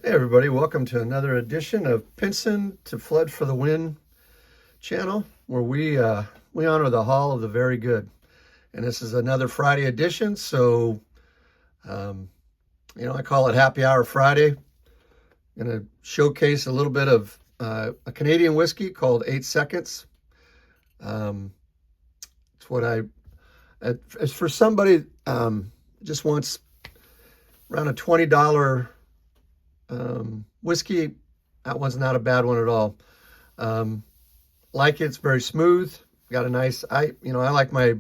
Hey everybody, welcome to another edition of Pinson to Flood for the Win channel, where we honor the Hall of the Very Good. And this is another Friday edition, so I call it Happy Hour Friday. I'm going to showcase a little bit of a Canadian whiskey called 8 Seconds. It's what it's for somebody just wants around a $20 whiskey. That one's not a bad one at all. Like it's very smooth. Got a nice, I like my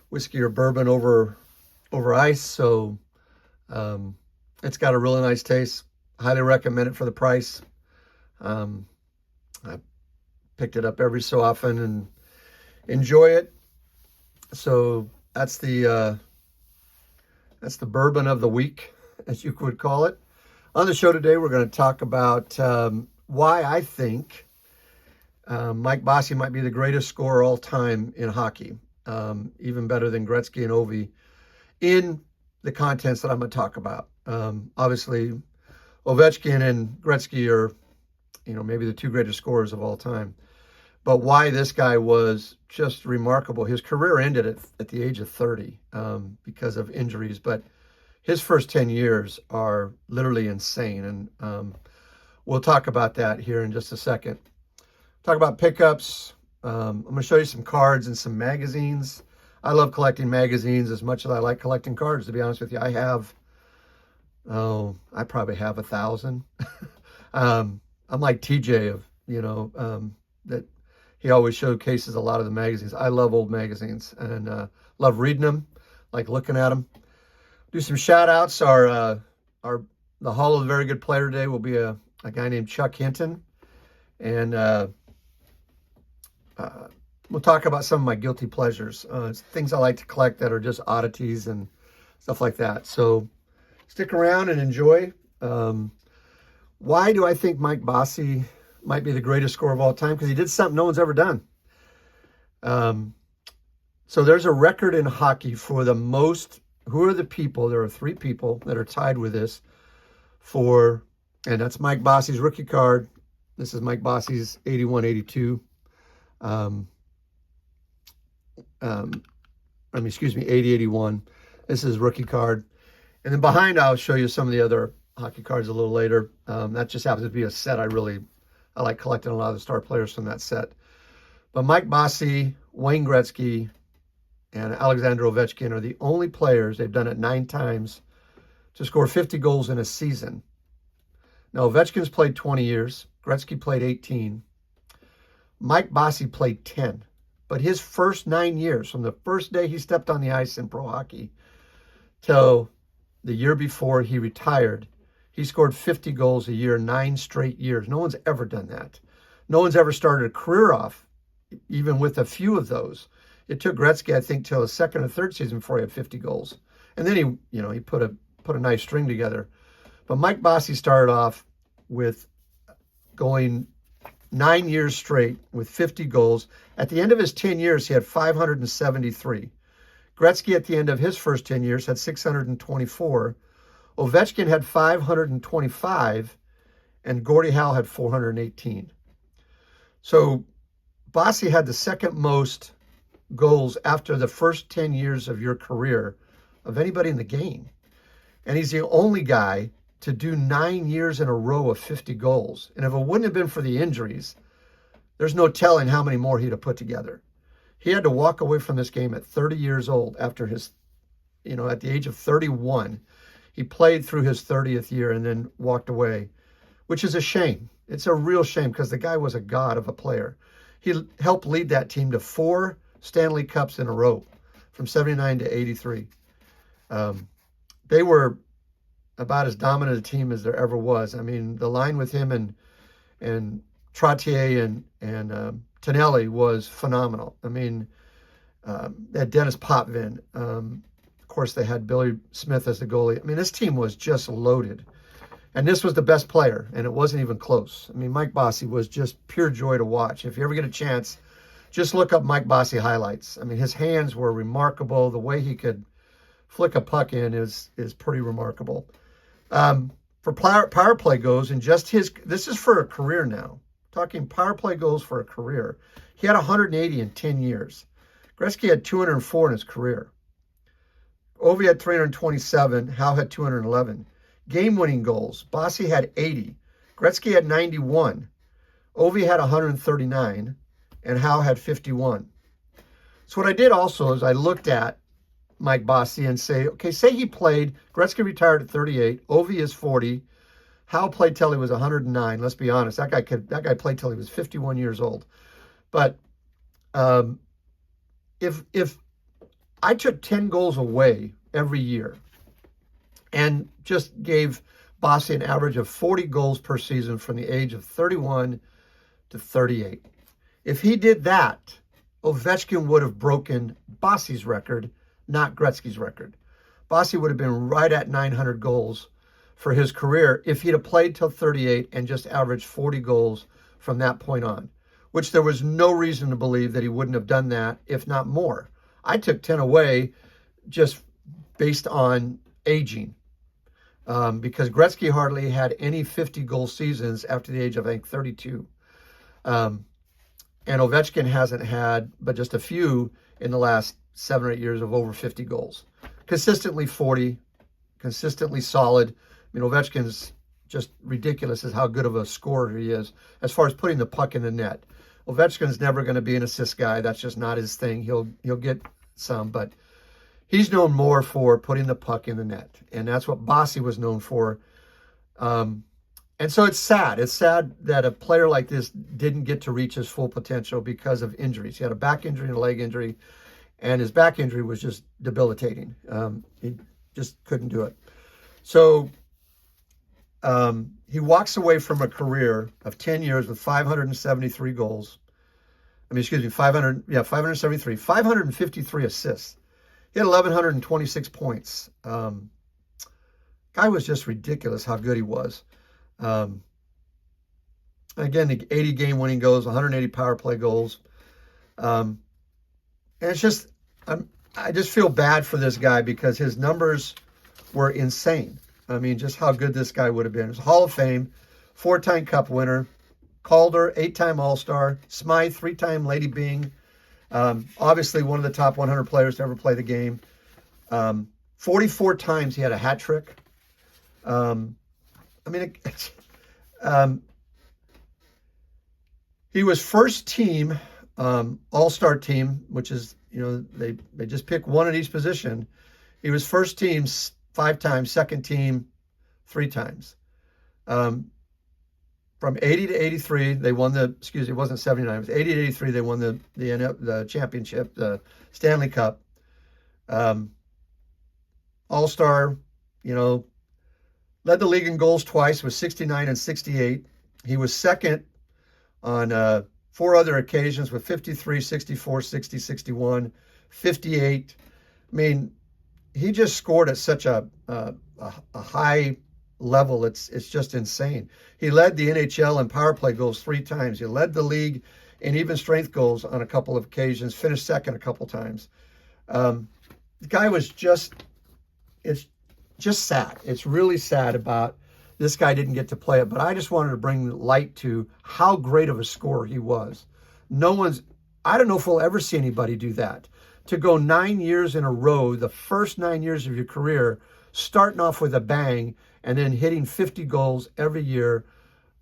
whiskey or bourbon over ice, so it's got a really nice taste. Highly recommend it for the price. I picked it up every so often and enjoy it. So that's the bourbon of the week, as you would call it. On the show today, we're going to talk about why I think Mike Bossy might be the greatest scorer all time in hockey, even better than Gretzky and Ovi, in the contents that I'm going to talk about. Obviously, Ovechkin and Gretzky are, maybe the two greatest scorers of all time. But why this guy was just remarkable. His career ended at the age of 30 because of injuries, but his first 10 years are literally insane. And we'll talk about that here in just a second. Talk about pickups. I'm going to show you some cards and some magazines. I love collecting magazines as much as I like collecting cards, to be honest with you. I probably have 1,000. I'm like TJ that he always showcases a lot of the magazines. I love old magazines and love reading them, like looking at them. Do some shout outs. The Hall of the Very Good Player today will be a guy named Chuck Hinton. And we'll talk about some of my guilty pleasures, things I like to collect that are just oddities and stuff like that. So stick around and enjoy. Why do I think Mike Bossy might be the greatest scorer of all time? Because he did something no one's ever done. So there's a record in hockey for the most. Who are the people? There are 3 people that are tied with this and that's Mike Bossy's rookie card. This is Mike Bossy's 81-82. 80-81. This is rookie card. And then behind, I'll show you some of the other hockey cards a little later. That just happens to be a set I like collecting a lot of the star players from that set. But Mike Bossy, Wayne Gretzky, and Alexander Ovechkin are the only players, they've done it 9 times, to score 50 goals in a season. Now, Ovechkin's played 20 years. Gretzky played 18. Mike Bossy played 10. But his first 9 years, from the first day he stepped on the ice in pro hockey till the year before he retired, he scored 50 goals a year, 9 straight years. No one's ever done that. No one's ever started a career off, even with a few of those. It took Gretzky, I think, till the second or third season before he had 50 goals. And then he put a nice string together. But Mike Bossy started off with going 9 years straight with 50 goals. At the end of his 10 years, he had 573. Gretzky, at the end of his first 10 years, had 624. Ovechkin had 525, and Gordie Howe had 418. So Bossy had the second most goals after the first 10 years of your career of anybody in the game. And he's the only guy to do 9 years in a row of 50 goals. And if it wouldn't have been for the injuries, there's no telling how many more he'd have put together. He had to walk away from this game at 30 years old after his, at the age of 31. He played through his 30th year and then walked away, which is a shame. It's a real shame because the guy was a god of a player. He helped lead that team to 4 Stanley Cups in a row from 79 to 83. They were about as dominant a team as there ever was. I mean, the line with him and Trottier and Tonelli was phenomenal. I mean, they had Dennis Potvin. Of course, they had Billy Smith as the goalie. I mean, this team was just loaded. And this was the best player, and it wasn't even close. I mean, Mike Bossy was just pure joy to watch. If you ever get a chance, just look up Mike Bossy highlights. I mean, his hands were remarkable. The way he could flick a puck in is pretty remarkable. For for power play goes, and just this is for a career now. Talking power play goals for a career. He had 180 in 10 years. Gretzky had 204 in his career. Ovi had 327. Howe had 211. Game-winning goals. Bossy had 80. Gretzky had 91. Ovi had 139. And Howe had 51. So what I did also is I looked at Mike Bossy and say, okay, say he played, Gretzky retired at 38, Ovi is 40, Howe played till he was 109. Let's be honest, that guy played till he was 51 years old. But if I took 10 goals away every year and just gave Bossy an average of 40 goals per season from the age of 31 to 38, if he did that, Ovechkin would have broken Bossy's record, not Gretzky's record. Bossy would have been right at 900 goals for his career if he'd have played till 38 and just averaged 40 goals from that point on, which there was no reason to believe that he wouldn't have done that, if not more. I took 10 away just based on aging, because Gretzky hardly had any 50-goal seasons after the age of, I think, 32. And Ovechkin hasn't had but just a few in the last 7 or 8 years of over 50 goals. Consistently 40, consistently solid. I mean, Ovechkin's just ridiculous as how good of a scorer he is as far as putting the puck in the net. Ovechkin's never going to be an assist guy. That's just not his thing. He'll get some, but he's known more for putting the puck in the net. And that's what Bossy was known for. And so it's sad. It's sad that a player like this didn't get to reach his full potential because of injuries. He had a back injury and a leg injury, and his back injury was just debilitating. He just couldn't do it. So he walks away from a career of 10 years with 573 goals. 573, 553 assists. He had 1,126 points. Guy was just ridiculous how good he was. Again, the 80 game-winning goals, 180 power play goals. And it's just, I just feel bad for this guy because his numbers were insane. I mean, just how good this guy would have been. He's Hall of Fame, 4-time Cup winner, Calder, 8-time All-Star, Smythe, 3-time Lady Byng. Obviously, one of the top 100 players to ever play the game. 44 times he had a hat trick. He was first team, all-star team, which is, they just pick one at each position. He was first team 5 times, second team 3 times. From 80 to 83, they won it wasn't 79, it was 80 to 83, they won the championship, the Stanley Cup. All-star, led the league in goals twice with 69 and 68. He was second on 4 other occasions with 53, 64, 60, 61, 58. I mean, he just scored at such a high level. It's just insane. He led the NHL in power play goals 3 times. He led the league in even strength goals on a couple of occasions, finished second a couple times. The guy was it's just sad. It's really sad about this guy didn't get to play it, but I just wanted to bring light to how great of a scorer he was. I don't know if we'll ever see anybody do that. To go 9 years in a row, the first 9 years of your career, starting off with a bang, and then hitting 50 goals every year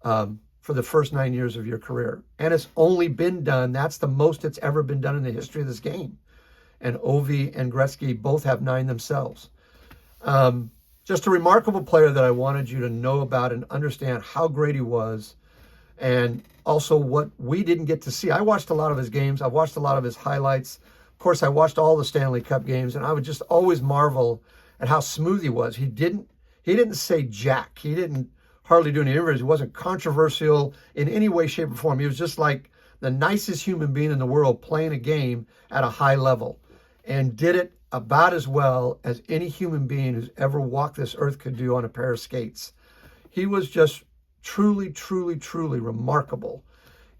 for the first 9 years of your career. And it's only been done, that's the most it's ever been done in the history of this game. And Ovi and Gretzky both have 9 themselves. Just a remarkable player that I wanted you to know about and understand how great he was, and also what we didn't get to see. I watched a lot of his games. I watched a lot of his highlights. Of course, I watched all the Stanley Cup games, and I would just always marvel at how smooth he was. He didn't say jack. He didn't hardly do any interviews. He wasn't controversial in any way, shape, or form. He was just like the nicest human being in the world playing a game at a high level, and did it about as well as any human being who's ever walked this earth could do on a pair of skates. He was just truly, truly, truly remarkable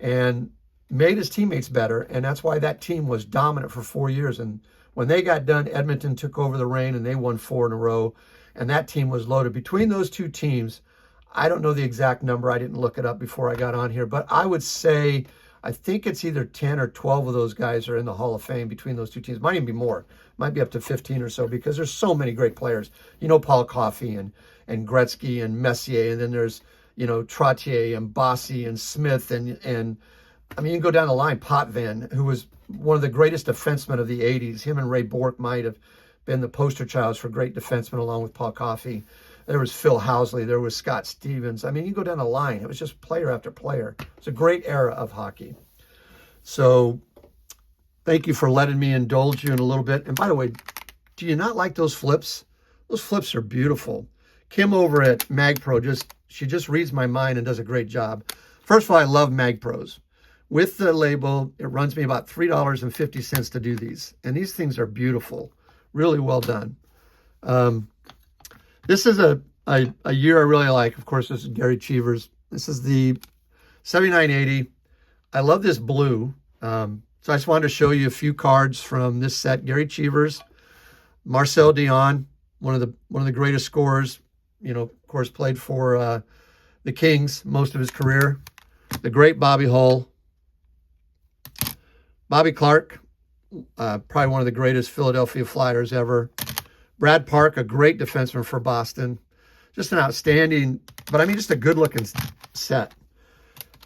and made his teammates better. And that's why that team was dominant for 4 years. And when they got done, Edmonton took over the reign and they won 4 in a row. And that team was loaded. Between those two teams, I don't know the exact number. I didn't look it up before I got on here, but I would say, I think it's either 10 or 12 of those guys are in the Hall of Fame between those two teams. Might even be more. Might be up to 15 or so, because there's so many great players. You know, Paul Coffey and Gretzky and Messier, and then there's, you know, Trottier and Bossy and Smith and I mean, you can go down the line. Potvin, who was one of the greatest defensemen of the 80s. Him and Ray Bourque might have been the poster childs for great defensemen, along with Paul Coffey. There was Phil Housley. There was Scott Stevens. I mean, you go down the line. It was just player after player. It's a great era of hockey. So thank you for letting me indulge you in a little bit. And by the way, do you not like those flips? Those flips are beautiful. Kim over at MagPro, she just reads my mind and does a great job. First of all, I love MagPros. With the label, it runs me about $3.50 to do these. And these things are beautiful. Really well done. This is a year I really like. Of course, this is Gary Cheever's. This is the 7980. I love this blue. So I just wanted to show you a few cards from this set. Gary Cheever's, Marcel Dion, one of the greatest scorers. You know, of course, played for the Kings most of his career. The great Bobby Hull. Bobby Clark, probably one of the greatest Philadelphia Flyers ever. Brad Park, a great defenseman for Boston. Just an outstanding, but I mean, just a good-looking set.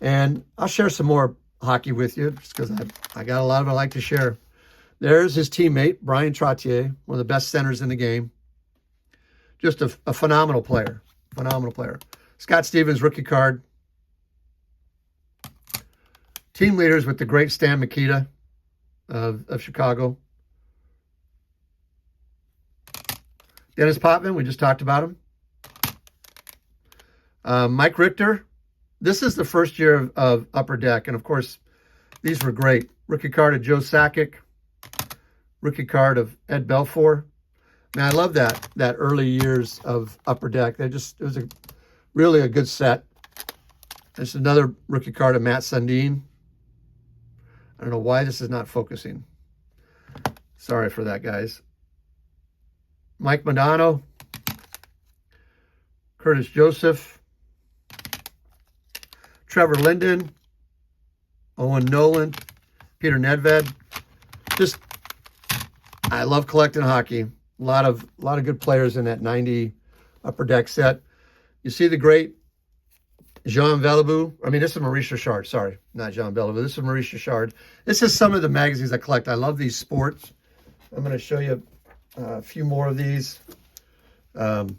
And I'll share some more hockey with you, just because I got a lot of it I like to share. There's his teammate, Brian Trottier, one of the best centers in the game. Just a phenomenal player. Phenomenal player. Scott Stevens, rookie card. Team leaders with the great Stan Mikita of Chicago. Dennis Potvin, we just talked about him. Mike Richter. This is the first year of Upper Deck, and of course, these were great. Rookie card of Joe Sakic. Rookie card of Ed Belfour. Man, I love that early years of Upper Deck. It was really a good set. There's another rookie card of Matt Sundin. I don't know why this is not focusing. Sorry for that, guys. Mike Modano, Curtis Joseph, Trevor Linden, Owen Nolan, Peter Nedved. Just, I love collecting hockey. A lot of good players in that 90 Upper Deck set. You see the great Jean Beliveau. I mean, this is Maurice Richard. Sorry, not Jean Beliveau. This is Maurice Richard. This is some of the magazines I collect. I love these sports. I'm going to show you a few more of these. Here's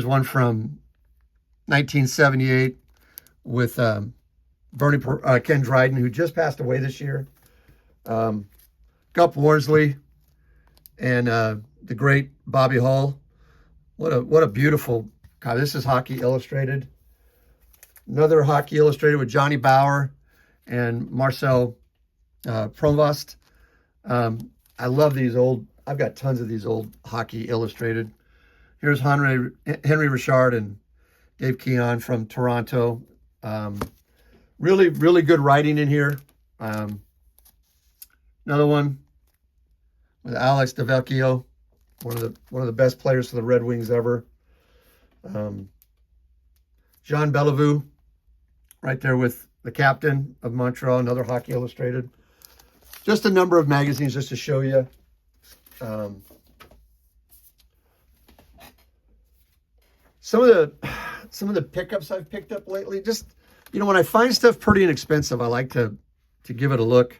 one from 1978 with Ken Dryden, who just passed away this year. Gup Worsley and the great Bobby Hull. What a beautiful. God, this is Hockey Illustrated. Another Hockey Illustrated with Johnny Bauer and Marcel Provost. I love these old. I've got tons of these old Hockey Illustrated. Here's Henry Richard and Dave Keon from Toronto. Really, really good writing in here. Another one with Alex DeVecchio, one of the best players for the Red Wings ever. Jean Beliveau, right there with the captain of Montreal, another Hockey Illustrated. Just a number of magazines just to show you. Some of the pickups I've picked up lately, just, you know, when I find stuff pretty inexpensive, I like to give it a look.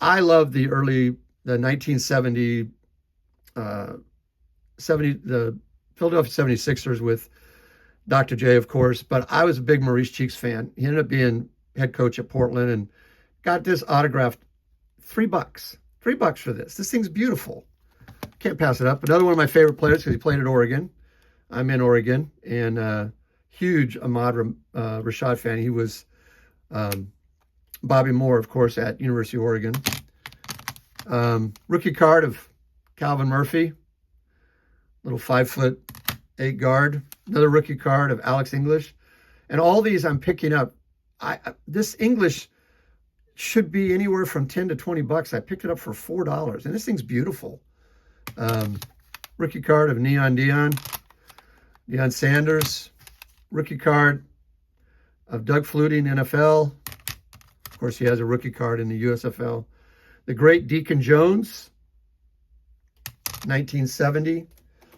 I love the 1970, the Philadelphia 76ers with Dr. J, of course, but I was a big Maurice Cheeks fan. He ended up being head coach at Portland and got this autographed. $3. $3 for this. This thing's beautiful. Can't pass it up. Another one of my favorite players because he played at Oregon. I'm in Oregon, and huge Ahmad Rashad fan. He was Bobby Moore, of course, at University of Oregon. Rookie card of Calvin Murphy, little 5'8" guard. Another rookie card of Alex English. And all these I'm picking up. This English should be anywhere from $10 to $20. I picked it up for $4, and this thing's beautiful. Rookie card of Deion Sanders. rookie card of Doug Flutie in NFL. Of course, he has a rookie card in the USFL. The great Deacon Jones, 1970.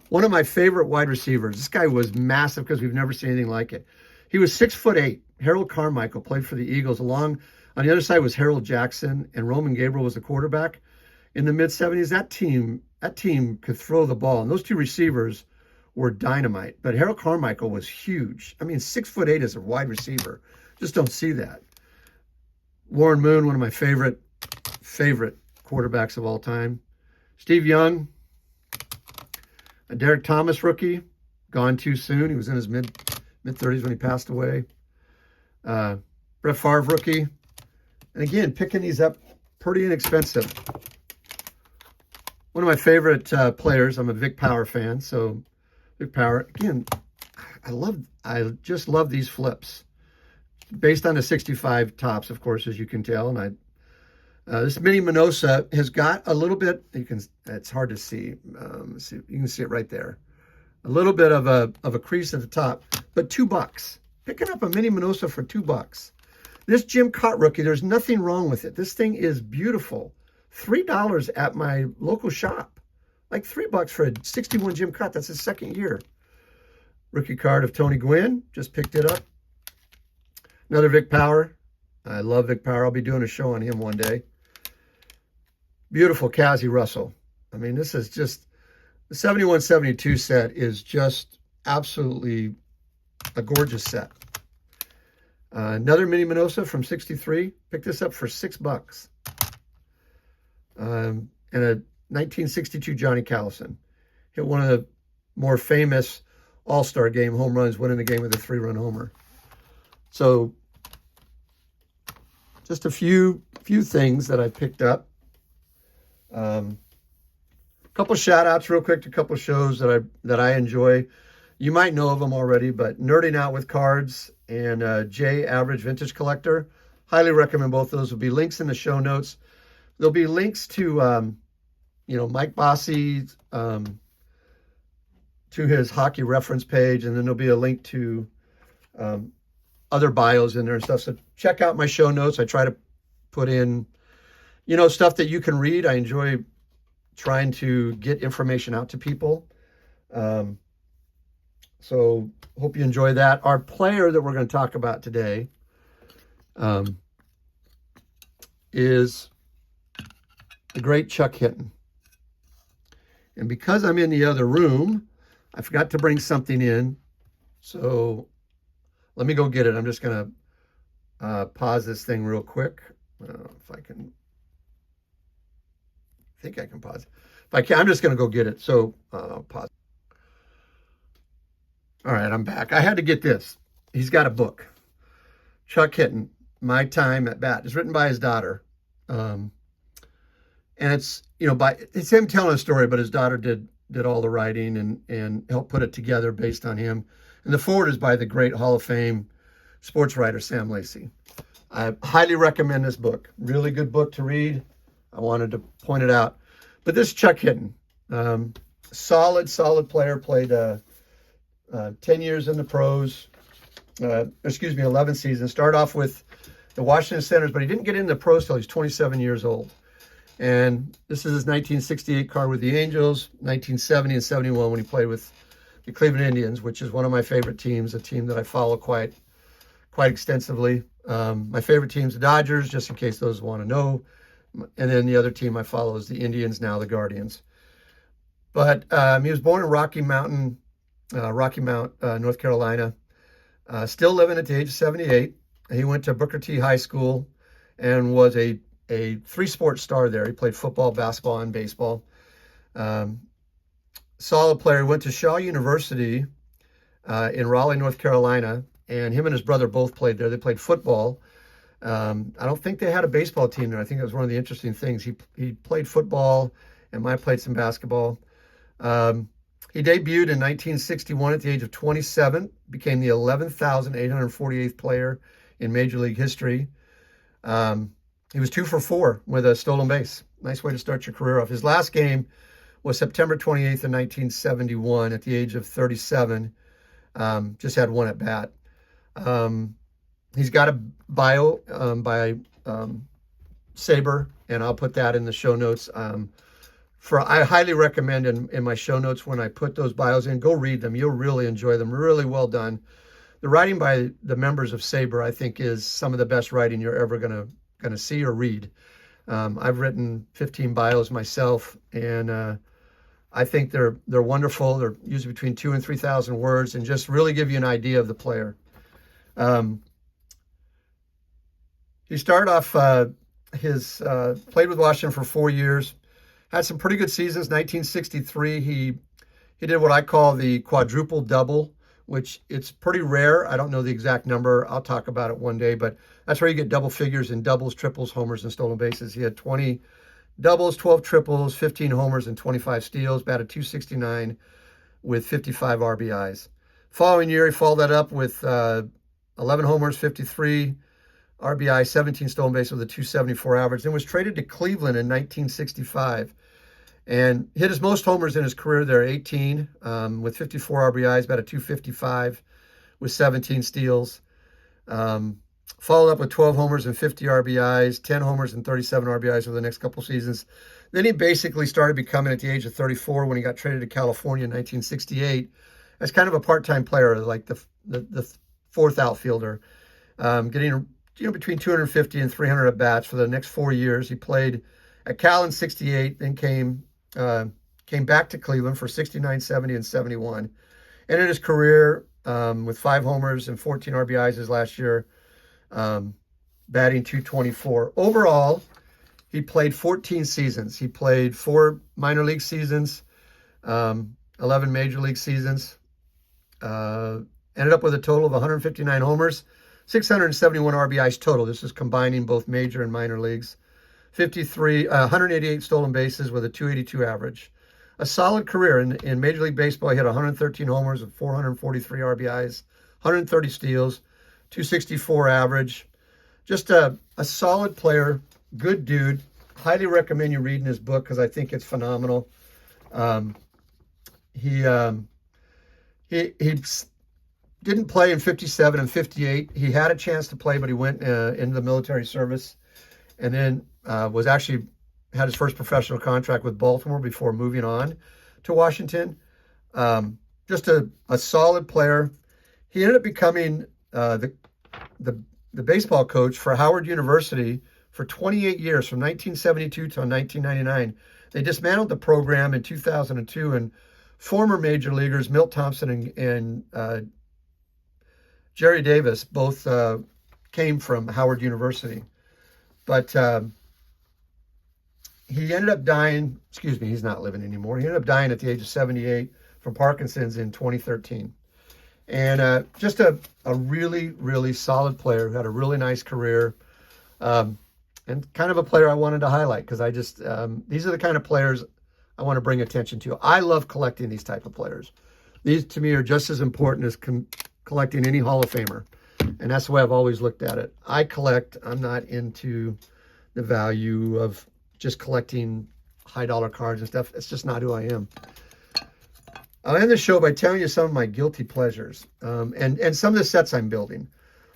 One of my favorite wide receivers. This guy was massive because we've never seen anything like it. He was 6'8". Harold Carmichael played for the Eagles. Along on the other side was Harold Jackson, and Roman Gabriel was the quarterback. In the mid-'70s, that team could throw the ball, and those two receivers were dynamite. But Harold Carmichael was huge. I mean, 6'8" as a wide receiver. Just don't see that. Warren Moon, one of my favorite quarterbacks of all time. Steve Young, a Derek Thomas rookie, gone too soon. He was in his mid-30s when he passed away. Brett Favre rookie. And again, picking these up pretty inexpensive. One of my favorite players. I'm a Vic Power fan, so Vic Power. Again, I just love these flips. Based on the 65 tops, of course, as you can tell. And this mini Minosa has got a little bit, it's hard to see. You can see it right there. A little bit of a crease at the top, but $2. Picking up a mini Minosa for $2. This Jim Cott rookie, there's nothing wrong with it. This thing is beautiful. $3 at my local shop. Like $3 for a 61 Jim Cott. That's his second year. Rookie card of Tony Gwynn. Just picked it up. Another Vic Power. I love Vic Power. I'll be doing a show on him one day. Beautiful Cassie Russell. I mean, this is just, the 71-72 set is just absolutely a gorgeous set. Another mini Minosa from 63. Picked this up for $6. And a 1962 Johnny Callison. Hit one of the more famous All-Star Game home runs, winning the game with a 3-run homer. So just a few things that I picked up. A couple shout outs real quick to a couple shows that I enjoy. You might know of them already, but Nerding Out with Cards and J Average Vintage Collector. Highly recommend both of those. Will be links in the show notes. There'll be links to Mike Bossy, to his hockey reference page, and then there'll be a link to other bios in there and stuff. So check out my show notes. I try to put in, stuff that you can read. I enjoy trying to get information out to people. So hope you enjoy that. Our player that we're going to talk about today is the great Chuck Hinton. And because I'm in the other room, I forgot to bring something in. So let me go get it. I'm just going to pause this thing real quick. I don't know if I can. I think I can pause it. If I can, I'm just going to go get it. So I'll pause. All right, I'm back. I had to get this. He's got a book. Chuck Hinton, My Time at Bat. It's written by his daughter. And it's, it's him telling a story, but his daughter did all the writing and helped put it together based on him. And the foreword is by the great Hall of Fame sports writer, Sam Lacey. I highly recommend this book. Really good book to read. I wanted to point it out. But this is Chuck Hinton. Solid player. Played 10 years in the pros. 11 seasons. Started off with the Washington Senators, but he didn't get into the pros till he was 27 years old. And this is his 1968 card with the Angels, 1970 and 71 when he played with the Cleveland Indians, which is one of my favorite teams, a team that I follow quite extensively. My favorite team's the Dodgers, just in case those want to know. And then the other team I follow is the Indians, now the Guardians. But he was born in Rocky Mount, North Carolina. Still living at the age of 78. He went to Booker T High School and was a three-sport star there. He played football, basketball, and baseball. Solid player. Went to Shaw University in Raleigh, North Carolina, and him and his brother both played there. They played football. I don't think they had a baseball team there. I think that was one of the interesting things. He played football, and Mike played some basketball. He debuted in 1961 at the age of 27, became the 11,848th player in Major League history. He was 2 for 4 with a stolen base. Nice way to start your career off. His last game was September 28th of 1971 at the age of 37. Just had one at bat. He's got a bio by Saber, and I'll put that in the show notes. I highly recommend in my show notes when I put those bios in, go read them. You'll really enjoy them. Really well done. The writing by the members of Saber, I think, is some of the best writing you're ever gonna see or read. I've written 15 bios myself, and I think they're wonderful. They're usually between 2,000 and 3,000 words, and just really give you an idea of the player. He started off played with Washington for 4 years. Had some pretty good seasons. 1963, he did what I call the quadruple double, which it's pretty rare. I don't know the exact number. I'll talk about it one day, but that's where you get double figures in doubles, triples, homers, and stolen bases. He had 20 doubles, 12 triples, 15 homers, and 25 steals, batted .269 with 55 RBIs. Following year, he followed that up with 11 homers, 53 RBI, 17 stolen bases with a .274 average, and was traded to Cleveland in 1965 and hit his most homers in his career there, 18, with 54 RBIs, about a .255 with 17 steals. Followed up with 12 homers and 50 RBIs, 10 homers and 37 RBIs over the next couple seasons. Then he basically started becoming, at the age of 34, when he got traded to California in 1968, as kind of a part-time player, like the fourth outfielder, getting between 250 and 300 at-bats for the next 4 years. He played at Cal in 68, then came back to Cleveland for 69, 70, and 71. Ended his career with 5 homers and 14 RBIs his last year, batting .224. Overall, he played 14 seasons. He played 4 minor league seasons, 11 major league seasons. Ended up with a total of 159 homers, 671 RBIs total. This is combining both major and minor leagues. 188 stolen bases with a .282 average. A solid career in Major League Baseball. He had 113 homers with 443 RBIs, 130 steals, .264 average. Just a solid player, good dude. Highly recommend you reading his book because I think it's phenomenal. He didn't play in 57 and 58. He had a chance to play, but he went into the military service, and then had his first professional contract with Baltimore before moving on to Washington. Just a solid player. He ended up becoming the baseball coach for Howard University for 28 years, from 1972 till 1999. They dismantled the program in 2002, and former major leaguers Milt Thompson and Jerry Davis both came from Howard University. But he ended up dying, he's not living anymore. He ended up dying at the age of 78 from Parkinson's in 2013. And just a really, really solid player who had a really nice career, and kind of a player I wanted to highlight because these are the kind of players I want to bring attention to. I love collecting these type of players. These, to me, are just as important as collecting any Hall of Famer. And that's the way I've always looked at it. I collect. I'm not into the value of just collecting high-dollar cards and stuff. It's just not who I am. I'll end the show by telling you some of my guilty pleasures and some of the sets I'm building.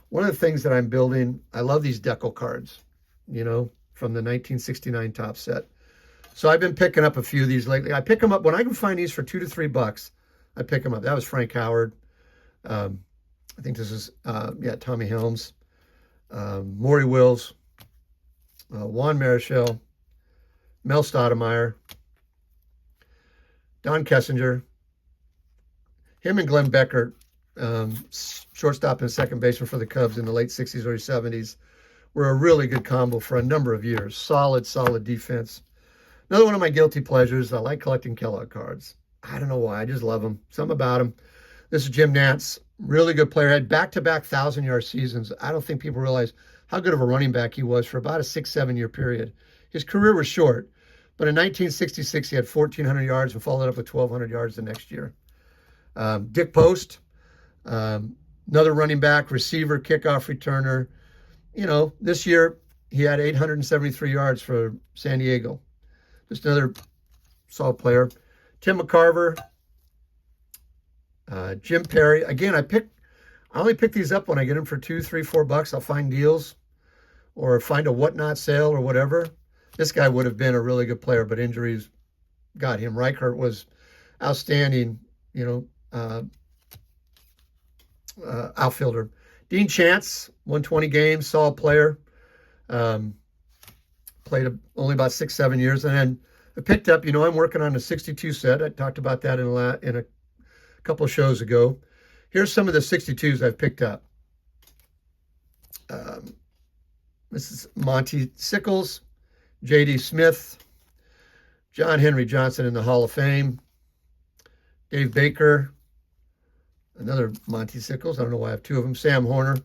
One of the things that I'm building, I love these decal cards, from the 1969 top set. So I've been picking up a few of these lately. I pick them up when I can find these for $2 to $3. I pick them up. That was Frank Howard. I think this is, Tommy Helms, Maury Wills, Juan Marichal, Mel Stoudemire, Don Kessinger, him and Glenn Becker, shortstop and second baseman for the Cubs in the late 60s, early 70s, were a really good combo for a number of years. Solid defense. Another one of my guilty pleasures, I like collecting Kellogg cards. I don't know why. I just love them. Something about them. This is Jim Nantz. Really good player. Had back-to-back 1,000-yard seasons. I don't think people realize how good of a running back he was for about a 6-7-year period. His career was short, but in 1966, he had 1,400 yards and followed up with 1,200 yards the next year. Dick Post, another running back, receiver, kickoff returner. This year he had 873 yards for San Diego. Just another solid player. Tim McCarver, Jim Perry. Again, I only pick these up when I get them for $2, $3, $4. I'll find deals or find a whatnot sale or whatever. This guy would have been a really good player, but injuries got him. Reichert was outstanding, outfielder. Dean Chance, 120 games, solid player. Played only about 6-7 years. And then I picked up, I'm working on a 62 set. I talked about that in a couple of shows ago. Here's some of the 62s I've picked up. This is Monty Sickles, J.D. Smith, John Henry Johnson in the Hall of Fame, Dave Baker, another Monty Sickles. I don't know why I have two of them. Sam Horner.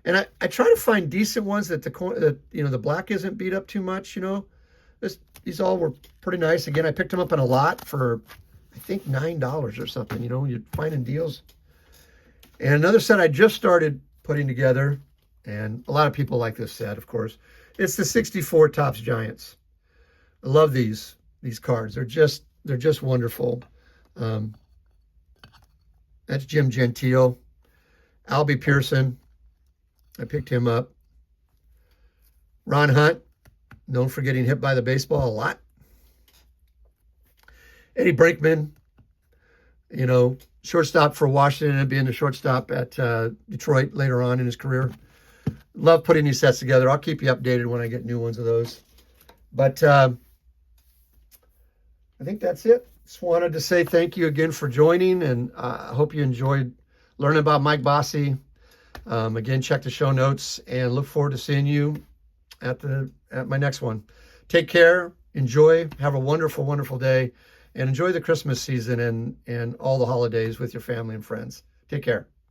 And I try to find decent ones that the black isn't beat up too much, These all were pretty nice. Again, I picked them up in a lot for, I think, $9 or something, you're finding deals. And another set I just started putting together, and a lot of people like this set, of course. It's the 64 Topps Giants. I love these cards. They're just wonderful. That's Jim Gentile. Albie Pearson. I picked him up. Ron Hunt, known for getting hit by the baseball a lot. Eddie Brinkman, shortstop for Washington and being the shortstop at Detroit later on in his career. Love putting these sets together. I'll keep you updated when I get new ones of those. But I think that's it. Just wanted to say thank you again for joining, and I hope you enjoyed learning about Mike Bossy. Again, check the show notes, and look forward to seeing you at my next one. Take care, enjoy, have a wonderful, wonderful day, and enjoy the Christmas season and all the holidays with your family and friends. Take care.